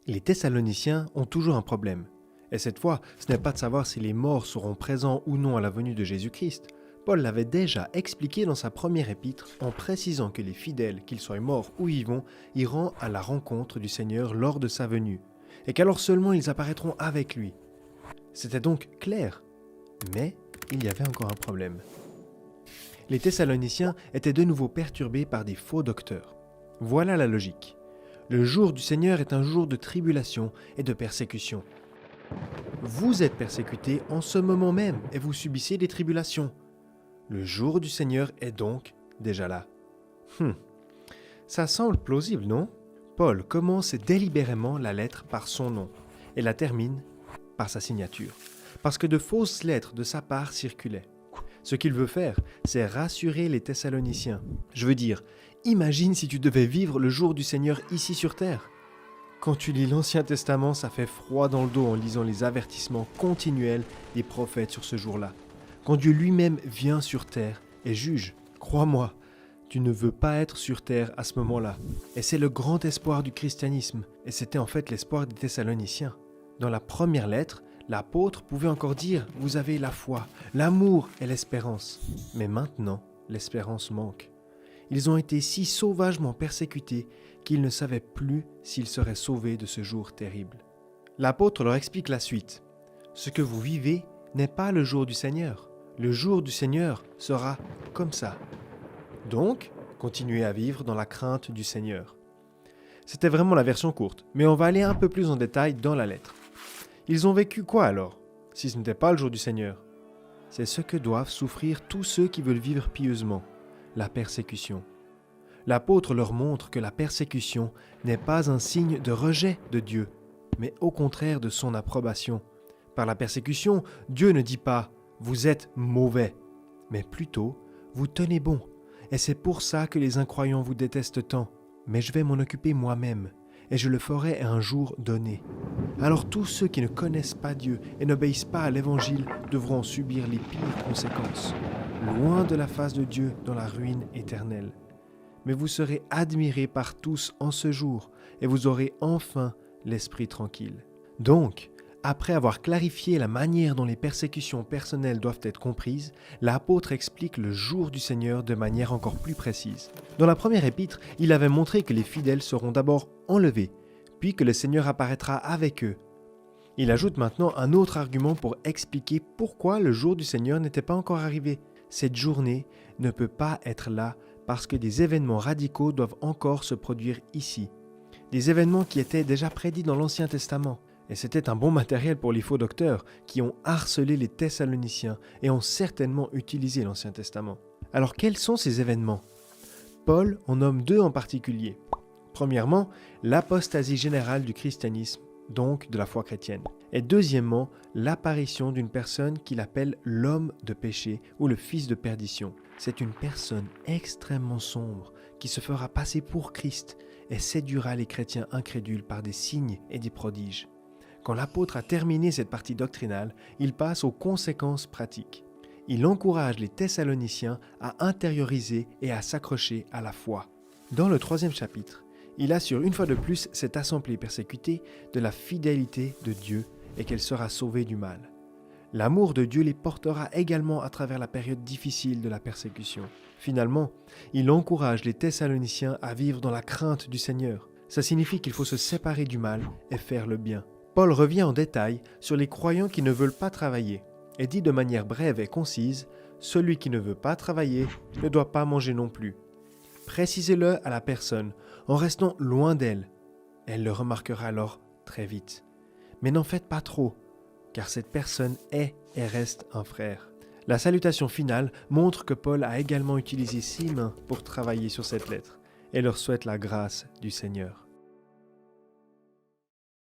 Les Thessaloniciens ont toujours un problème. Et cette fois, ce n'est pas de savoir si les morts seront présents ou non à la venue de Jésus-Christ. Paul l'avait déjà expliqué dans sa première épître en précisant que les fidèles, qu'ils soient morts ou vivants, iront à la rencontre du Seigneur lors de sa venue, et qu'alors seulement ils apparaîtront avec lui. C'était donc clair, mais il y avait encore un problème. Les Thessaloniciens étaient de nouveau perturbés par des faux docteurs. Voilà la logique. Le jour du Seigneur est un jour de tribulation et de persécution. Vous êtes persécutés en ce moment même et vous subissez des tribulations. Le jour du Seigneur est donc déjà là. Ça semble plausible, non? Paul commence délibérément la lettre par son nom et la termine par sa signature, parce que de fausses lettres de sa part circulaient. Ce qu'il veut faire, c'est rassurer les Thessaloniciens. Je veux dire, imagine si tu devais vivre le jour du Seigneur ici sur terre. Quand tu lis l'Ancien Testament, ça fait froid dans le dos en lisant les avertissements continuels des prophètes sur ce jour-là. Quand Dieu lui-même vient sur terre et juge, crois-moi, tu ne veux pas être sur terre à ce moment-là. Et c'est le grand espoir du christianisme, et c'était en fait l'espoir des Thessaloniciens. Dans la première lettre, l'apôtre pouvait encore dire « Vous avez la foi, l'amour et l'espérance ». Mais maintenant, l'espérance manque. Ils ont été si sauvagement persécutés qu'ils ne savaient plus s'ils seraient sauvés de ce jour terrible. L'apôtre leur explique la suite. Ce que vous vivez n'est pas le jour du Seigneur. Le jour du Seigneur sera comme ça. Donc, continuez à vivre dans la crainte du Seigneur. C'était vraiment la version courte, mais on va aller un peu plus en détail dans la lettre. Ils ont vécu quoi alors, si ce n'était pas le jour du Seigneur? C'est ce que doivent souffrir tous ceux qui veulent vivre pieusement, la persécution. L'apôtre leur montre que la persécution n'est pas un signe de rejet de Dieu, mais au contraire de son approbation. Par la persécution, Dieu ne dit pas « vous êtes mauvais », mais plutôt « vous tenez bon ». Et c'est pour ça que les incroyants vous détestent tant. Mais je vais m'en occuper moi-même, et je le ferai un jour donné. Alors tous ceux qui ne connaissent pas Dieu et n'obéissent pas à l'Évangile devront subir les pires conséquences, loin de la face de Dieu dans la ruine éternelle. Mais vous serez admirés par tous en ce jour, et vous aurez enfin l'esprit tranquille. Donc, après avoir clarifié la manière dont les persécutions personnelles doivent être comprises, l'apôtre explique le jour du Seigneur de manière encore plus précise. Dans la première épître, il avait montré que les fidèles seront d'abord enlevés, puis que le Seigneur apparaîtra avec eux. Il ajoute maintenant un autre argument pour expliquer pourquoi le jour du Seigneur n'était pas encore arrivé. Cette journée ne peut pas être là parce que des événements radicaux doivent encore se produire ici. Des événements qui étaient déjà prédits dans l'Ancien Testament. Et c'était un bon matériel pour les faux docteurs qui ont harcelé les Thessaloniciens et ont certainement utilisé l'Ancien Testament. Alors quels sont ces événements? Paul en nomme deux en particulier. Premièrement, l'apostasie générale du christianisme, donc de la foi chrétienne. Et deuxièmement, l'apparition d'une personne qu'il appelle l'homme de péché ou le fils de perdition. C'est une personne extrêmement sombre qui se fera passer pour Christ et séduira les chrétiens incrédules par des signes et des prodiges. Quand l'apôtre a terminé cette partie doctrinale, il passe aux conséquences pratiques. Il encourage les Thessaloniciens à intérioriser et à s'accrocher à la foi. Dans le 3e chapitre, il assure une fois de plus cette assemblée persécutée de la fidélité de Dieu et qu'elle sera sauvée du mal. L'amour de Dieu les portera également à travers la période difficile de la persécution. Finalement, il encourage les Thessaloniciens à vivre dans la crainte du Seigneur. Ça signifie qu'il faut se séparer du mal et faire le bien. Paul revient en détail sur les croyants qui ne veulent pas travailler et dit de manière brève et concise « Celui qui ne veut pas travailler ne doit pas manger non plus ». Précisez-le à la personne en restant loin d'elle. Elle le remarquera alors très vite. Mais n'en faites pas trop, car cette personne est et reste un frère. La salutation finale montre que Paul a également utilisé ses mains pour travailler sur cette lettre et leur souhaite la grâce du Seigneur.